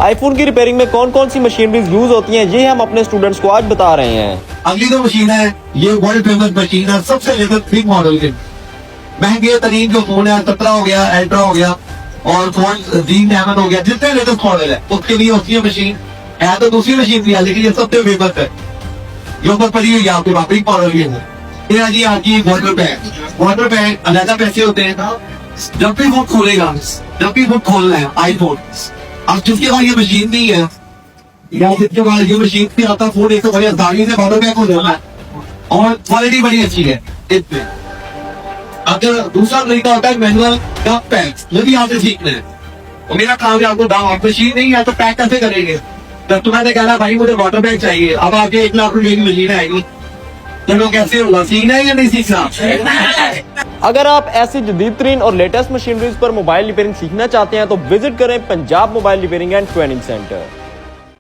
IPhone की repairing में कौन कौन सी मशीनरीज यूज होती हैं, ये हम अपने स्टूडेंट्स को आज बता रहे हैं। अगली जो मशीन है ये वर्ल्ड फेमस मशीन है, सबसे लेटेस्ट बिग मॉडल के महंगे तरीन जो फोन है 17 हो गया, अल्ट्रा हो गया और फोन Z11 हो गया, जितने लेटेस्ट मॉडल है उसके लिए होती है मशीन। है तो दूसरी मशीन भी है लेकिन ये सबसे फेमस है, जो ऊपर पड़ी हुई है आपके पास बिग मॉडल की है। ये है जी आपकी वाटर बैग। वाटर बैग अलग पैसे होते हैं। जब भी फोन खोलेगा, जब भी फोन खोलना है आईफोन, अब जिसके पास ये मशीन नहीं है या जिसके पास ये मशीन नहीं आता, फोन एक तो बड़ी आसानी से वाटर बैग हो जाना है और क्वालिटी बड़ी अच्छी है इसमें। अगर दूसरा तरीका होता है मैनुअल डंप पैक, वो भी आपसे सीखना है। और मेरा काम है आपको डंप, मशीन नहीं है तो पैक कैसे करेंगे। कस्टमर ने कहना भाई मुझे वाटर बैग चाहिए, अब आगे 1 लाख रुपए की मशीन आएगी, चलो कैसे होगा, सीखना है या नहीं सीखना। अगर आप ऐसी जदीद तरीन और लेटेस्ट मशीनरीज पर मोबाइल रिपेयरिंग सीखना चाहते हैं तो विजिट करें Punjab mobile repairing and training centre.